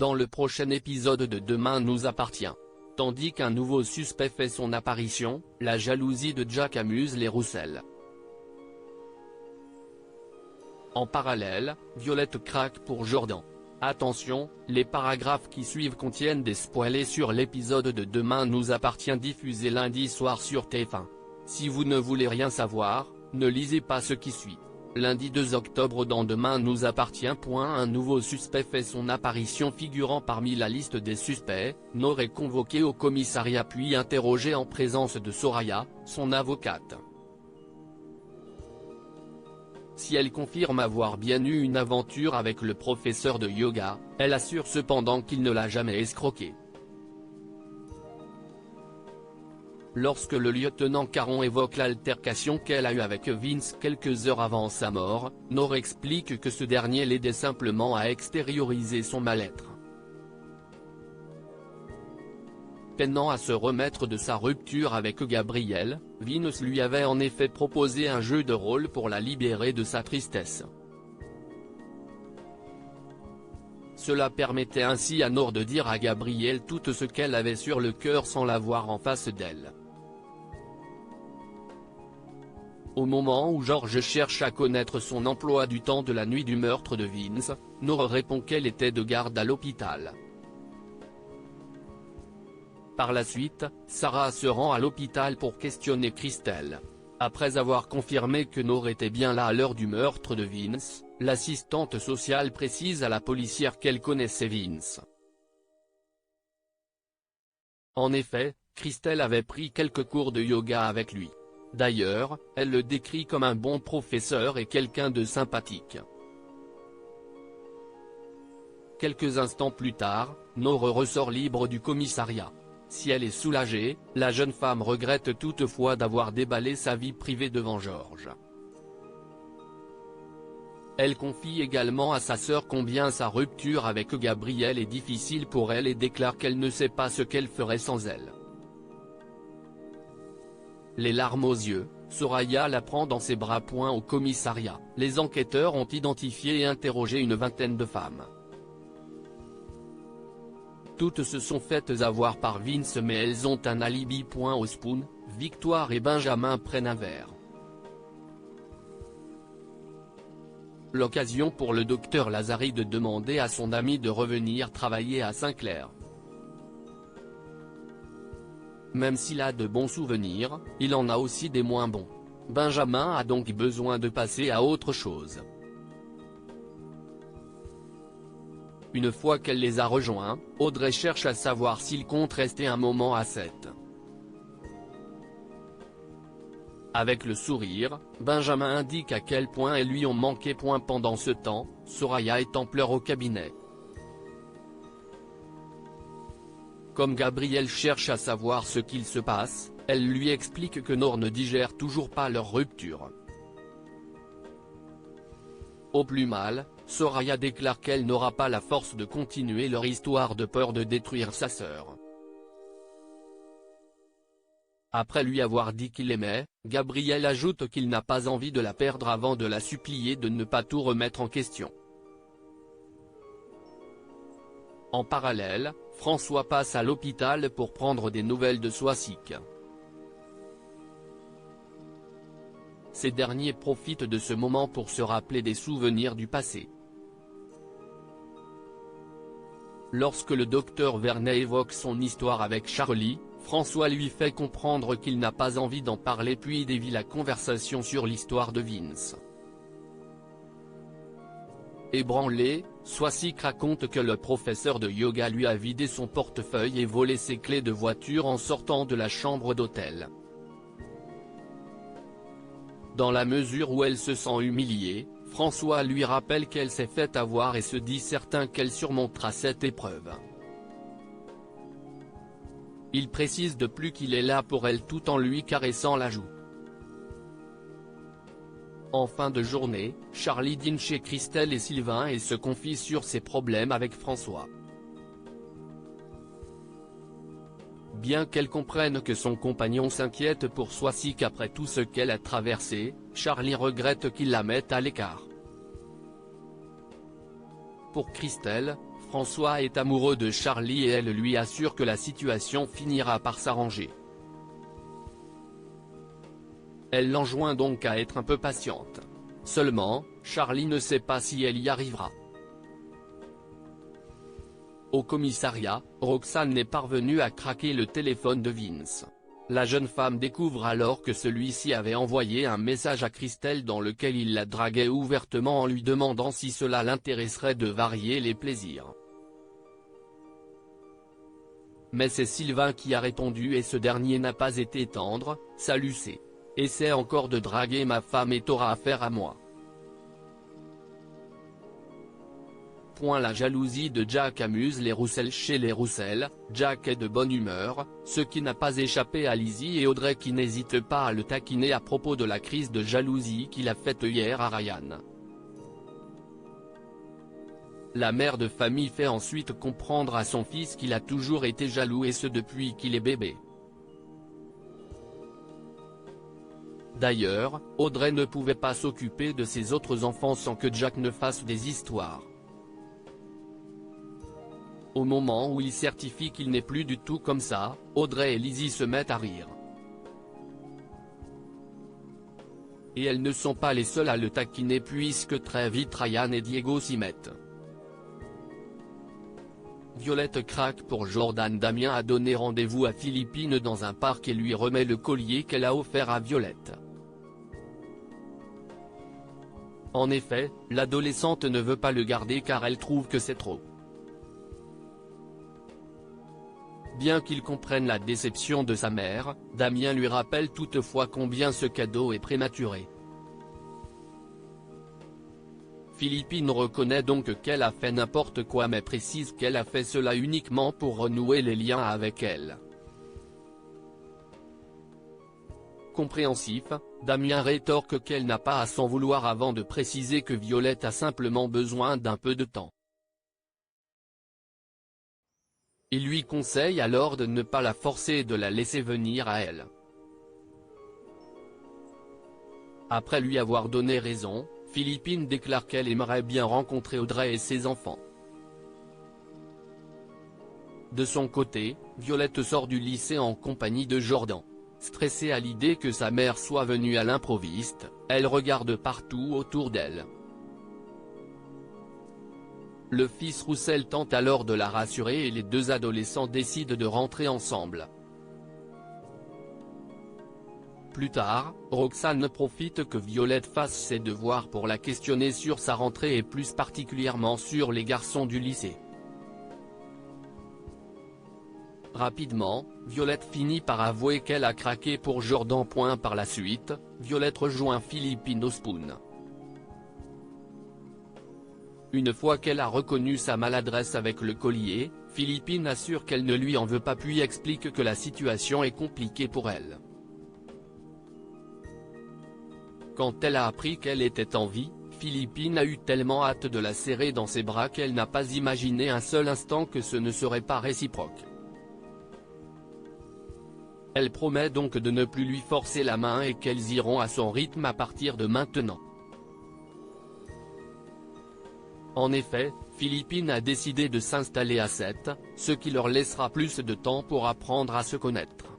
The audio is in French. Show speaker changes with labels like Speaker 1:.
Speaker 1: dans le prochain épisode de Demain nous appartient. Tandis qu'un nouveau suspect fait son apparition, la jalousie de Jack amuse les Roussel. En parallèle, Violette craque pour Jordan. Attention, les paragraphes qui suivent contiennent des spoilers sur l'épisode de Demain nous appartient diffusé lundi soir sur TF1. Si vous ne voulez rien savoir, ne lisez pas ce qui suit. Lundi 2 octobre dans Demain nous appartient. Un nouveau suspect fait son apparition figurant parmi la liste des suspects. Noor est convoquée au commissariat puis interrogée en présence de Soraya, son avocate. Si elle confirme avoir bien eu une aventure avec le professeur de yoga, elle assure cependant qu'il ne l'a jamais escroqué. Lorsque le lieutenant Caron évoque l'altercation qu'elle a eue avec Vince quelques heures avant sa mort, Noor explique que ce dernier l'aidait simplement à extérioriser son mal-être. Peinant à se remettre de sa rupture avec Gabriel, Vince lui avait en effet proposé un jeu de rôle pour la libérer de sa tristesse. Cela permettait ainsi à Noor de dire à Gabriel tout ce qu'elle avait sur le cœur sans l'avoir en face d'elle. Au moment où George cherche à connaître son emploi du temps de la nuit du meurtre de Vince, Noor répond qu'elle était de garde à l'hôpital. Par la suite, Sarah se rend à l'hôpital pour questionner Christelle. Après avoir confirmé que Noor était bien là à l'heure du meurtre de Vince, l'assistante sociale précise à la policière qu'elle connaissait Vince. En effet, Christelle avait pris quelques cours de yoga avec lui. D'ailleurs, elle le décrit comme un bon professeur et quelqu'un de sympathique. Quelques instants plus tard, Noor ressort libre du commissariat. Si elle est soulagée, la jeune femme regrette toutefois d'avoir déballé sa vie privée devant George. Elle confie également à sa sœur combien sa rupture avec Gabriel est difficile pour elle et déclare qu'elle ne sait pas ce qu'elle ferait sans elle. Les larmes aux yeux, Soraya la prend dans ses bras. Au commissariat, les enquêteurs ont identifié et interrogé une vingtaine de femmes. Toutes se sont faites avoir par Vince mais elles ont un alibi. Au Spoon, Victoire et Benjamin prennent un verre. L'occasion pour le docteur Lazari de demander à son ami de revenir travailler à Saint-Clair. Même s'il a de bons souvenirs, il en a aussi des moins bons. Benjamin a donc besoin de passer à autre chose. Une fois qu'elle les a rejoints, Audrey cherche à savoir s'il compte rester un moment à 7. Avec le sourire, Benjamin indique à quel point elles lui ont manqué. Pendant ce temps, Soraya est en pleurs au cabinet. Comme Gabriel cherche à savoir ce qu'il se passe, elle lui explique que Noor ne digère toujours pas leur rupture. Au plus mal, Soraya déclare qu'elle n'aura pas la force de continuer leur histoire de peur de détruire sa sœur. Après lui avoir dit qu'il l'aimait, Gabriel ajoute qu'il n'a pas envie de la perdre avant de la supplier de ne pas tout remettre en question. En parallèle, François passe à l'hôpital pour prendre des nouvelles de Soisic. Ces derniers profitent de ce moment pour se rappeler des souvenirs du passé. Lorsque le docteur Vernet évoque son histoire avec Charlie, François lui fait comprendre qu'il n'a pas envie d'en parler puis dévie la conversation sur l'histoire de Vince. Ébranlé, Soisic raconte que le professeur de yoga lui a vidé son portefeuille et volé ses clés de voiture en sortant de la chambre d'hôtel. Dans la mesure où elle se sent humiliée, François lui rappelle qu'elle s'est fait avoir et se dit certain qu'elle surmontera cette épreuve. Il précise de plus qu'il est là pour elle tout en lui caressant la joue. En fin de journée, Charlie dîne chez Christelle et Sylvain et se confie sur ses problèmes avec François. Bien qu'elle comprenne que son compagnon s'inquiète pour Soisic après tout ce qu'elle a traversé, Charlie regrette qu'il la mette à l'écart. Pour Christelle, François est amoureux de Charlie et elle lui assure que la situation finira par s'arranger. Elle l'enjoint donc à être un peu patiente. Seulement, Charlie ne sait pas si elle y arrivera. Au commissariat, Roxane n'est parvenue à craquer le téléphone de Vince. La jeune femme découvre alors que celui-ci avait envoyé un message à Christelle dans lequel il la draguait ouvertement en lui demandant si cela l'intéresserait de varier les plaisirs. Mais c'est Sylvain qui a répondu et ce dernier n'a pas été tendre. « Salut c'est. Essaie encore de draguer ma femme et t'auras affaire à moi. » La jalousie de Jack amuse les Roussel. Chez les Roussel, Jack est de bonne humeur, ce qui n'a pas échappé à Lizzie et Audrey qui n'hésitent pas à le taquiner à propos de la crise de jalousie qu'il a faite hier à Ryan. La mère de famille fait ensuite comprendre à son fils qu'il a toujours été jaloux et ce depuis qu'il est bébé. D'ailleurs, Audrey ne pouvait pas s'occuper de ses autres enfants sans que Jack ne fasse des histoires. Au moment où il certifie qu'il n'est plus du tout comme ça, Audrey et Lizzie se mettent à rire. Et elles ne sont pas les seules à le taquiner puisque très vite Ryan et Diego s'y mettent. Violette craque pour Jordan. Damien a donné rendez-vous à Philippine dans un parc et lui remet le collier qu'elle a offert à Violette. En effet, l'adolescente ne veut pas le garder car elle trouve que c'est trop. Bien qu'il comprenne la déception de sa mère, Damien lui rappelle toutefois combien ce cadeau est prématuré. Philippine reconnaît donc qu'elle a fait n'importe quoi mais précise qu'elle a fait cela uniquement pour renouer les liens avec elle. Compréhensif, Damien rétorque qu'elle n'a pas à s'en vouloir avant de préciser que Violette a simplement besoin d'un peu de temps. Il lui conseille alors de ne pas la forcer et de la laisser venir à elle. Après lui avoir donné raison, Philippine déclare qu'elle aimerait bien rencontrer Audrey et ses enfants. De son côté, Violette sort du lycée en compagnie de Jordan. Stressée à l'idée que sa mère soit venue à l'improviste, elle regarde partout autour d'elle. Le fils Roussel tente alors de la rassurer et les deux adolescents décident de rentrer ensemble. Plus tard, Roxane profite que Violette fasse ses devoirs pour la questionner sur sa rentrée et plus particulièrement sur les garçons du lycée. Rapidement, Violette finit par avouer qu'elle a craqué pour Jordan. Par la suite, Violette rejoint Philippine au Spoon. Une fois qu'elle a reconnu sa maladresse avec le collier, Philippine assure qu'elle ne lui en veut pas puis explique que la situation est compliquée pour elle. Quand elle a appris qu'elle était en vie, Philippine a eu tellement hâte de la serrer dans ses bras qu'elle n'a pas imaginé un seul instant que ce ne serait pas réciproque. Elle promet donc de ne plus lui forcer la main et qu'elles iront à son rythme à partir de maintenant. En effet, Philippine a décidé de s'installer à 7, ce qui leur laissera plus de temps pour apprendre à se connaître.